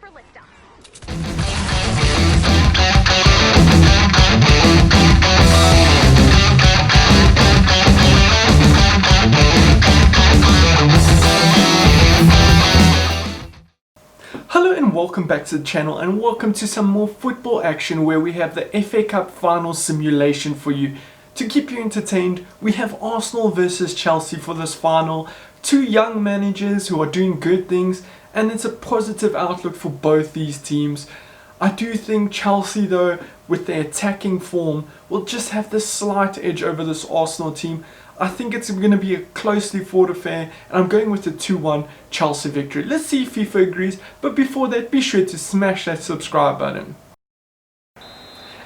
prepare for liftoff. Hello and welcome back to the channel, and welcome to some more football action where we have the FA Cup final simulation for you. To keep you entertained, we have Arsenal versus Chelsea for this final. Two young managers who are doing good things, and it's a positive outlook for both these teams. I do think Chelsea though, with their attacking form, will just have this slight edge over this Arsenal team. I think it's going to be a closely fought affair, and I'm going with a 2-1 Chelsea victory. Let's see if FIFA agrees, but before that, be sure to smash that subscribe button.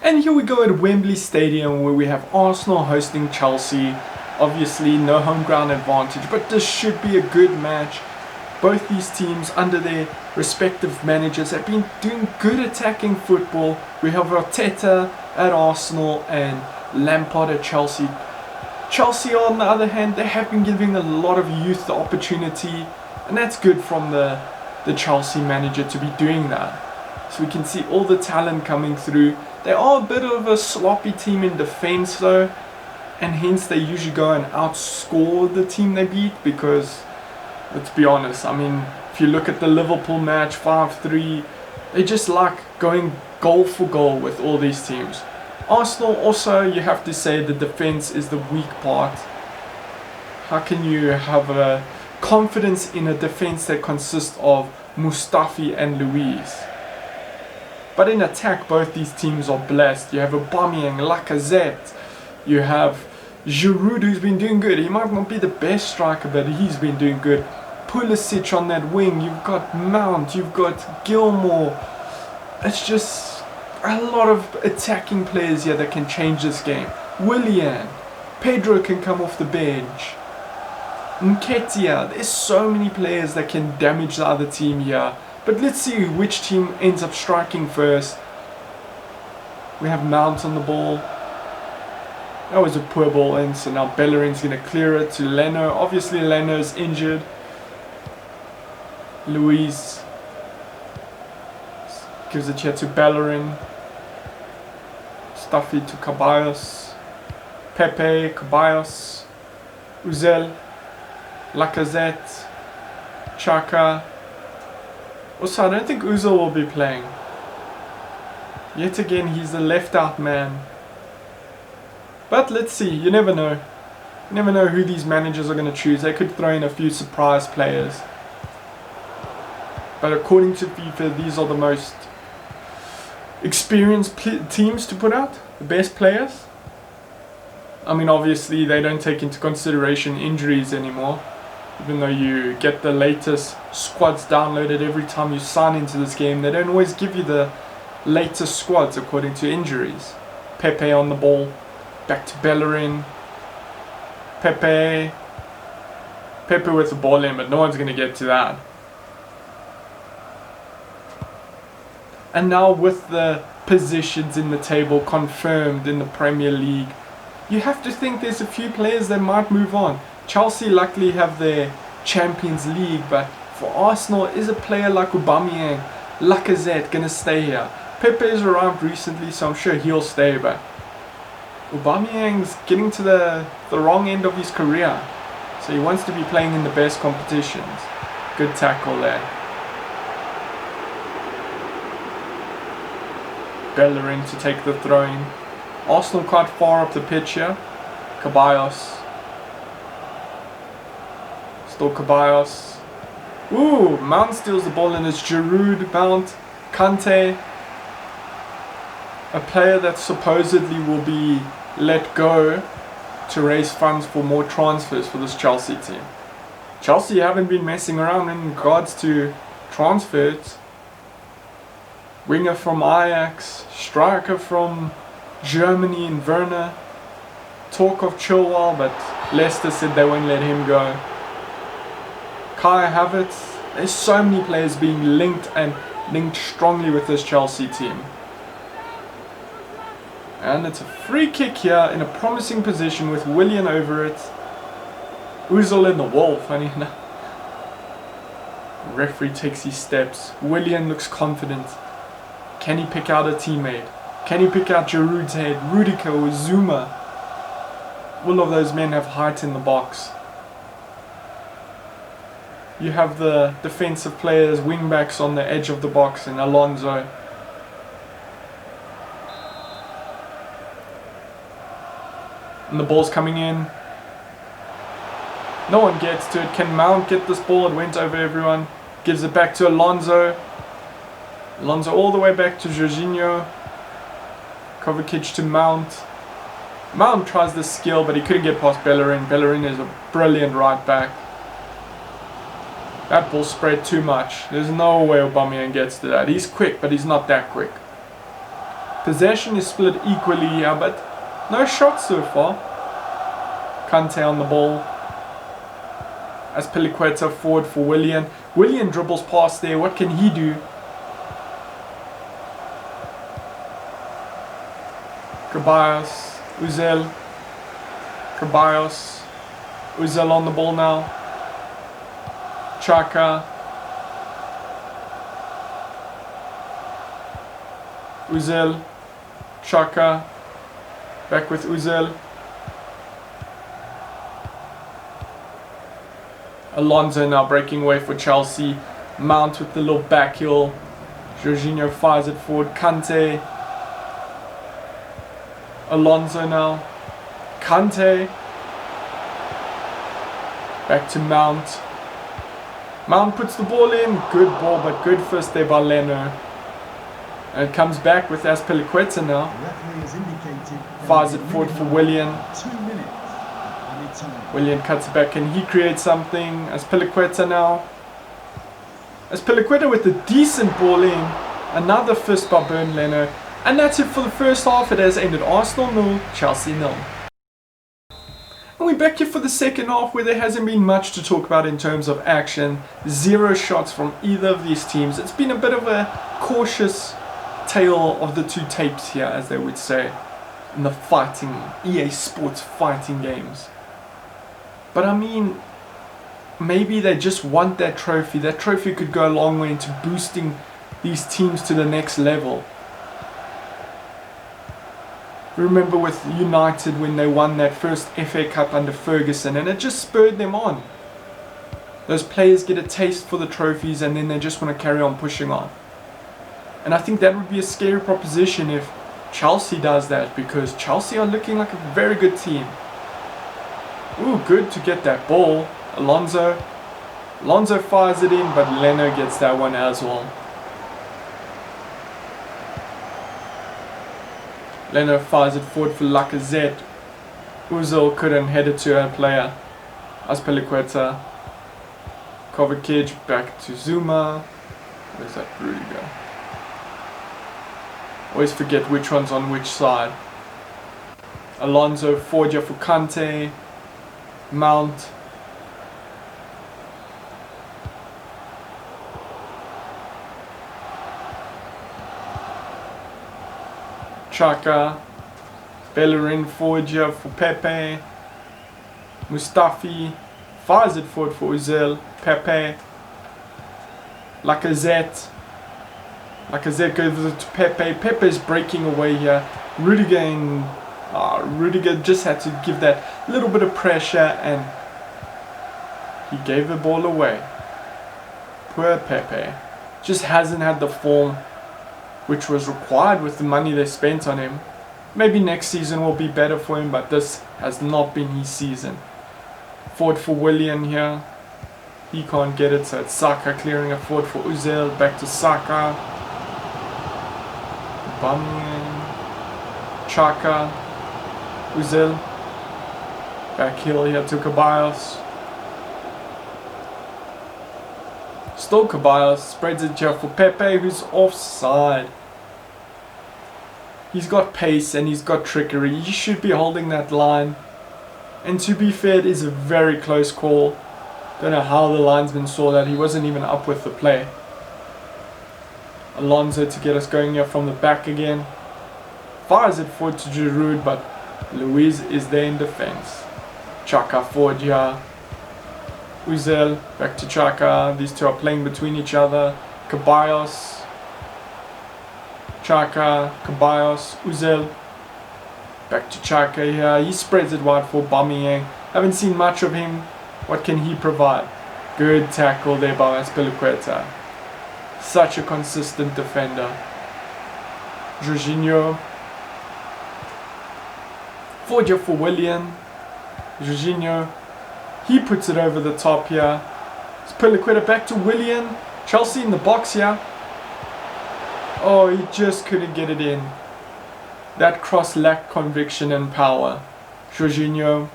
And here we go at Wembley Stadium, where we have Arsenal hosting Chelsea. Obviously no home ground advantage, but this should be a good match. Both these teams, under their respective managers, have been doing good attacking football. We have Arteta at Arsenal and Lampard at Chelsea. Chelsea, on the other hand, they have been giving a lot of youth the opportunity, and that's good from the Chelsea manager to be doing that. So we can see all the talent coming through. They are a bit of a sloppy team in defense though, and hence they usually go and outscore the team they beat, because let's be honest, I mean, if you look at the Liverpool match 5-3, they just like going goal for goal with all these teams. Arsenal also, you have to say the defense is the weak part. How can you have a confidence in a defense that consists of Mustafi and Luiz? But in attack, both these teams are blessed. You have Aubameyang, Lacazette, you have Giroud, who's been doing good. He might not be the best striker, but he's been doing good. Pulisic on that wing, you've got Mount, you've got Gilmore. It's just a lot of attacking players here that can change this game. Willian, Pedro can come off the bench. Nketiah, there's so many players that can damage the other team here. But let's see which team ends up striking first. We have Mount on the ball. That was a poor ball in, so now Bellerin's going to clear it to Leno. Obviously Leno's injured. Luiz gives it here to Bellerin. Stuffy to Ceballos. Pepe, Ceballos, Uzel, Lacazette, Xhaka. Also, I don't think Uzel will be playing. Yet again, he's the left out man. But let's see, you never know. You never know who these managers are going to choose. They could throw in a few surprise players. But according to FIFA, these are the most experienced teams to put out, the best players. I mean, obviously they don't take into consideration injuries anymore, even though you get the latest squads downloaded every time you sign into this game. They don't always give you the latest squads according to injuries. Pepe on the ball, back to Bellerin. Pepe with the ball in, but no one's going to get to that. And now with the positions in the table confirmed in the Premier League, you have to think there's a few players that might move on. Chelsea luckily have their Champions League, but for Arsenal, is a player like Aubameyang, Lacazette going to stay here? Pepe's arrived recently, so I'm sure he'll stay, but Aubameyang's getting to the wrong end of his career, so he wants to be playing in the best competitions. Good tackle there. Bellerin to take the throw-in. Arsenal quite far up the pitch here. Ceballos. Still Ceballos. Ooh, Mount steals the ball, and it's Giroud, Mount, Kante. A player that supposedly will be let go to raise funds for more transfers for this Chelsea team. Chelsea haven't been messing around in regards to transfers. Winger from Ajax, striker from Germany in Werner. Talk of Chilwell, but Leicester said they won't let him go. Kai Havertz. There's so many players being linked strongly with this Chelsea team. And it's a free kick here in a promising position with Willian over it. Ozil in the wall, funny enough. referee takes his steps. Willian looks confident. Can he pick out a teammate? Can he pick out Giroud's head, Rudiger or Zuma? All of those men have height in the box. You have the defensive players, wing-backs on the edge of the box, and Alonso. And the ball's coming in. No one gets to it. Can Mount get this ball? It went over everyone. Gives it back to Alonso. Alonso all the way back to Jorginho. Kovacic to Mount. Mount tries the skill, but he couldn't get past Bellerin. Bellerin is a brilliant right back. That ball spread too much. There's no way Aubameyang gets to that. He's quick, but he's not that quick. Possession is split equally here, but no shots so far. Kante on the ball. Azpilicueta forward for Willian. Willian dribbles past there. What can he do? Ceballos, Özil. Ceballos. Özil on the ball now. Xhaka. Özil. Xhaka. Back with Özil. Alonso now breaking away for Chelsea. Mount with the little back heel. Jorginho fires it forward. Kante. Alonso now. Kante. Back to Mount. Mount puts the ball in. Good ball, but good first there by Leno. And it comes back with Azpilicueta now. Fires it forward for Willian. Willian cuts it back. Can he create something? Azpilicueta now. Azpilicueta with a decent ball in. Another fist by Bernd Leno. And that's it for the first half. It has ended Arsenal 0, Chelsea 0. And we're back here for the second half, where there hasn't been much to talk about in terms of action. 0 shots from either of these teams. It's been a bit of a cautious tale of the two tapes here, as they would say, in the fighting, EA Sports fighting games. But I mean, maybe they just want that trophy. That trophy could go a long way into boosting these teams to the next level. Remember with United when they won that first FA Cup under Ferguson, and it just spurred them on. Those players get a taste for the trophies and then they just want to carry on pushing on. And I think that would be a scary proposition if Chelsea does that, because Chelsea are looking like a very good team. Ooh, good to get that ball. Alonso fires it in, but Leno gets that one as well. Leno fires it forward for Lacazette. Özil couldn't head it to a player. Azpilicueta. Kovacic back to Zuma. Where's that Rudiger? Always forget which one's on which side. Alonso, Forger for Kante. Mount. Xhaka. Bellerin, Forger for Pepe. Mustafi fires it forward for Özil. Pepe. Lacazette goes it to Pepe. Pepe's breaking away here. Rudiger just had to give that little bit of pressure, and he gave the ball away. Poor Pepe. Just hasn't had the form which was required with the money they spent on him. Maybe next season will be better for him, but this has not been his season. Forward for Willian here. He can't get it, so it's Saka clearing a forward for Özil. Back to Saka. Aubameyang. Xhaka. Özil. Back heel here to Ceballos. Still Ceballos. Spreads it here for Pepe, who's offside. He's got pace and he's got trickery. He should be holding that line. And to be fair, it is a very close call. Don't know how the linesman saw that. He wasn't even up with the play. Alonso to get us going here from the back again. Fires it forward to Giroud, but Luiz is there in defense. Xhaka forward here. Uzel, back to Chaka. These two are playing between each other. Ceballos, Chaka, Ceballos, Uzel. Back to Chaka here. He spreads it wide for Aubameyang. Haven't seen much of him. What can he provide? Good tackle there by Azpilicueta. Such a consistent defender. Jorginho. Forward here for Willian. Jorginho. He puts it over the top here. Azpilicueta back to Willian. Chelsea in the box here. Oh, he just couldn't get it in. That cross lacked conviction and power. Jorginho.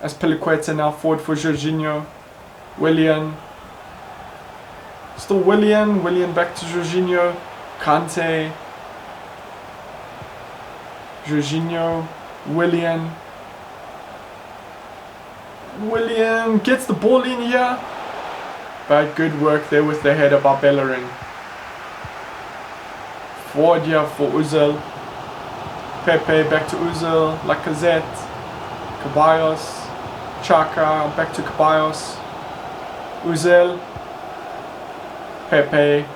Azpilicueta now forward for Jorginho. Willian. Still Willian. Willian back to Jorginho. Kante. Jorginho. Willian. Willian gets the ball in here. But good work there with the header by Bellerin. Forward here for Özil. Pepe back to Özil. Lacazette. Ceballos. Chaka back to Ceballos. Özil. Pepe.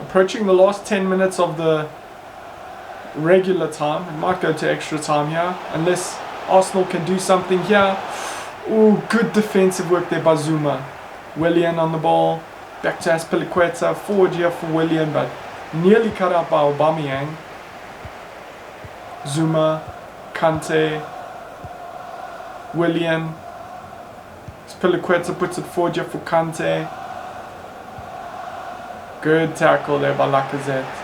Approaching the last 10 minutes of the regular time. It might go to extra time here. Unless Arsenal can do something here. Ooh, good defensive work there by Zuma. Willian on the ball. Back to Azpilicueta. Forward here for Willian, but nearly cut out by Aubameyang. Zuma. Kante. Willian. Azpilicueta puts it forward here for Kante. Good tackle there by Lacazette.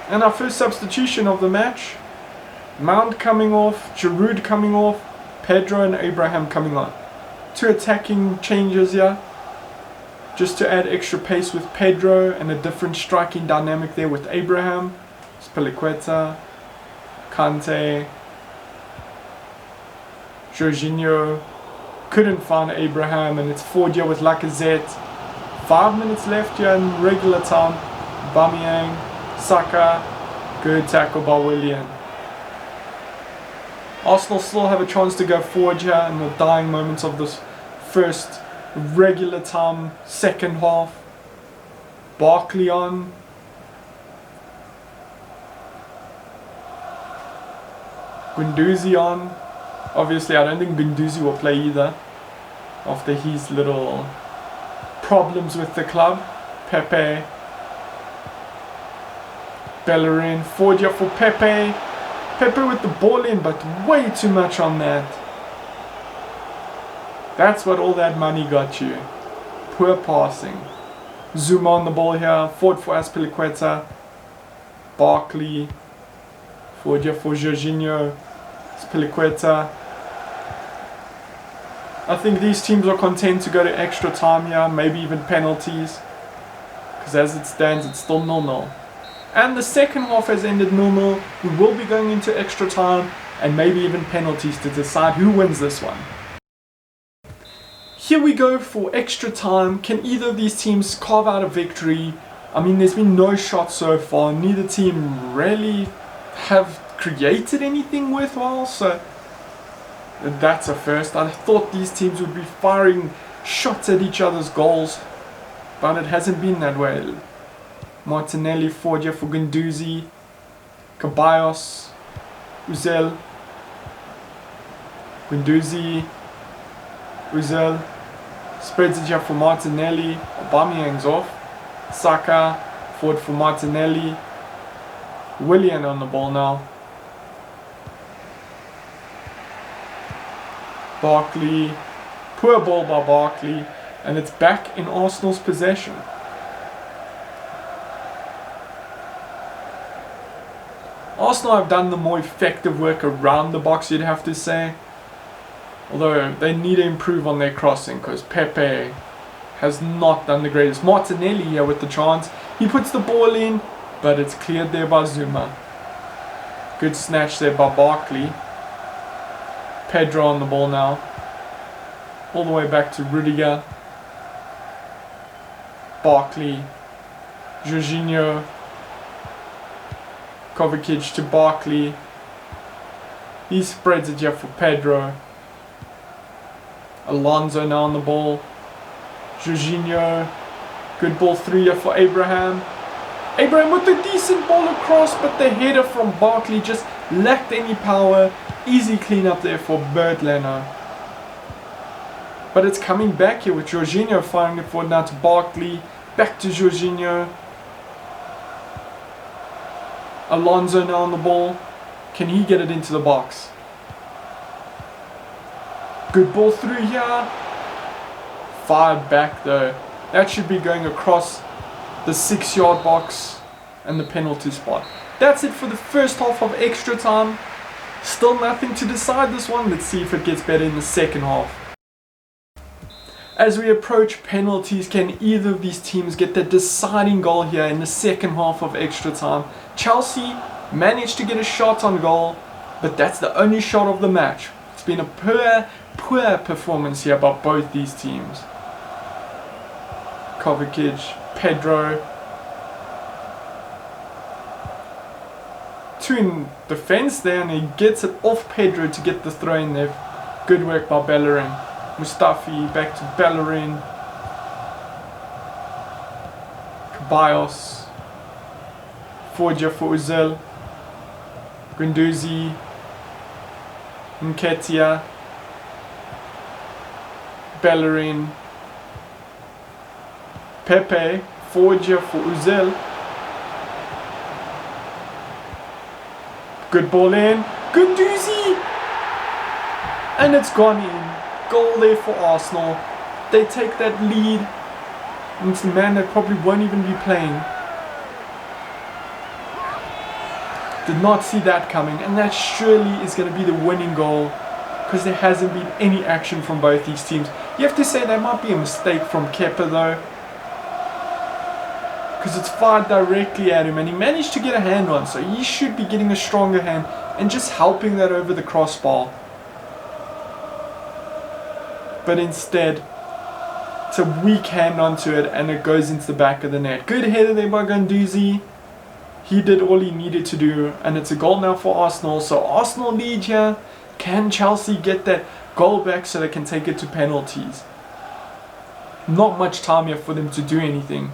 And our first substitution of the match. Mount coming off, Giroud coming off, Pedro and Abraham coming on. Two attacking changes here. Just to add extra pace with Pedro and a different striking dynamic there with Abraham. Azpilicueta, Kante, Jorginho. Couldn't find Abraham, and it's forward here with Lacazette. 5 minutes left here in regular time. Aubameyang, Saka. Good tackle by Willian. Arsenal still have a chance to go forward here in the dying moments of this first regular time second half. Barkley on. Guendouzi on. Obviously I don't think Guendouzi will play either after his little problems with the club. Pepe. Bellerin. Forward here for Pepe. Pepe with the ball in, but way too much on that. That's what all that money got you. Poor passing. Zuma on the ball here. Forward for Azpilicueta. Barkley. Forward here for Jorginho. Azpilicueta. I think these teams are content to go to extra time here. Maybe even penalties. Because as it stands, it's still 0-0. And the second half has ended 0-0. We will be going into extra time and maybe even penalties to decide who wins this one. Here we go for extra time. Can either of these teams carve out a victory? I mean, there's been no shots so far. Neither team really have created anything worthwhile, so that's a first. I thought these teams would be firing shots at each other's goals, but it hasn't been that way. Martinelli forward here for Guendouzi. Ceballos. Özil. Guendouzi. Özil. Spreads it here for Martinelli. Aubameyang's off. Saka. Forward for Martinelli. Willian on the ball now. Barkley. Poor ball by Barkley. And it's back in Arsenal's possession. Arsenal have done the more effective work around the box, you'd have to say. Although they need to improve on their crossing, because Pepe has not done the greatest. Martinelli here with the chance. He puts the ball in, but it's cleared there by Zuma. Good snatch there by Barkley. Pedro on the ball now. All the way back to Rudiger. Barkley. Jorginho. Kovacic to Barkley. He spreads it here for Pedro. Alonso now on the ball. Jorginho. Good ball through here for Abraham. Abraham with a decent ball across, but the header from Barkley just lacked any power. Easy clean up there for Bert Leno. But it's coming back here with Jorginho firing it forward now to Barkley. Back to Jorginho. Alonso now on the ball. Can he get it into the box? Good ball through here. Fired back though. That should be going across the 6-yard box and the penalty spot. That's it for the first half of extra time. Still nothing to decide this one. Let's see if it gets better in the second half. As we approach penalties, can either of these teams get the deciding goal here in the second half of extra time? Chelsea managed to get a shot on goal, but that's the only shot of the match. It's been a poor performance here by both these teams. Kovacic, Pedro. Two in defense there, and he gets it off Pedro to get the throw in there. Good work by Bellerin. Mustafi back to Bellerin. Ceballos. Forja for Ozil. Guendouzi. Nketiah. Bellerin. Pepe. Forja for Ozil. Good ball in. Guendouzi! And it's gone in. Goal there for Arsenal. They take that lead. And it's a man that probably won't even be playing. Did not see that coming. And that surely is going to be the winning goal. Because there hasn't been any action from both these teams. You have to say there might be a mistake from Kepa though. Because it's fired directly at him. And he managed to get a hand on. So he should be getting a stronger hand. And just helping that over the crossbar. But instead, it's a weak hand onto it and it goes into the back of the net. Good header there by Guendouzi. He did all he needed to do and it's a goal now for Arsenal. So Arsenal lead here. Can Chelsea get that goal back so they can take it to penalties? Not much time here for them to do anything.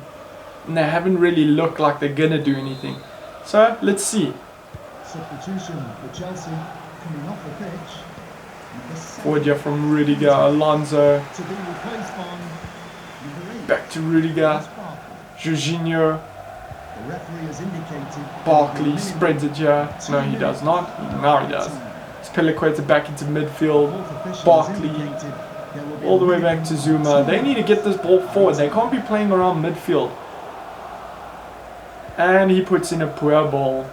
And they haven't really looked like they're going to do anything. So let's see. Substitution for Chelsea coming off the pitch. Forward here from Rudiger, Alonso. Back to Rudiger. Jorginho. Barkley spreads it here. No, he does not. Now he does. Spilicueta back into midfield. Barkley. All the way back to Zuma. They need to get this ball forward. They can't be playing around midfield. And he puts in a poor ball.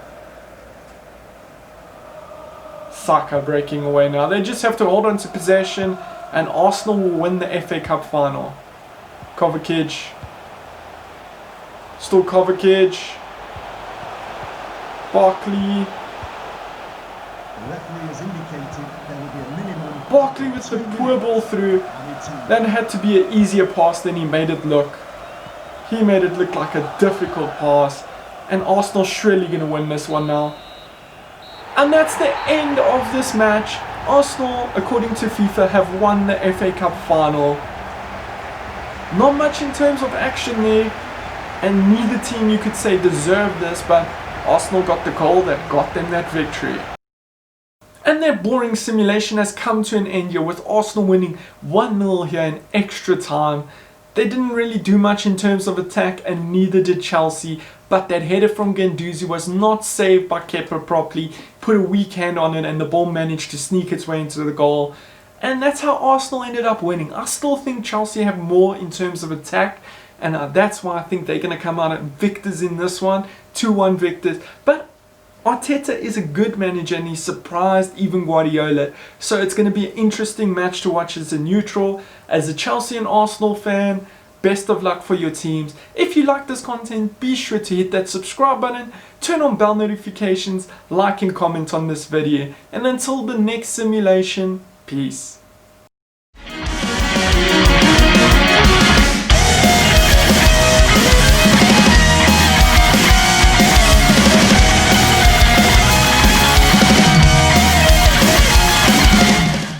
Saka breaking away now. They just have to hold on to possession and Arsenal will win the FA Cup final. Kovacic. Still Kovacic. Barkley. Barkley with the poor ball through. That had to be an easier pass than he made it look. He made it look like a difficult pass. And Arsenal surely going to win this one now. And that's the end of this match. Arsenal, according to FIFA, have won the FA Cup final. Not much in terms of action there. And neither team, you could say, deserved this. But Arsenal got the goal that got them that victory. And their boring simulation has come to an end here with Arsenal winning 1-0 here in extra time. They didn't really do much in terms of attack and neither did Chelsea. But that header from Guendouzi was not saved by Kepa properly. Put a weak hand on it and the ball managed to sneak its way into the goal. And that's how Arsenal ended up winning. I still think Chelsea have more in terms of attack. And that's why I think they're going to come out victors in this one. 2-1 victors. But Arteta is a good manager and he surprised even Guardiola. So it's going to be an interesting match to watch as a neutral. As a Chelsea and Arsenal fan, best of luck for your teams. If you like this content, be sure to hit that subscribe button, turn on bell notifications, like and comment on this video. And until the next simulation, peace.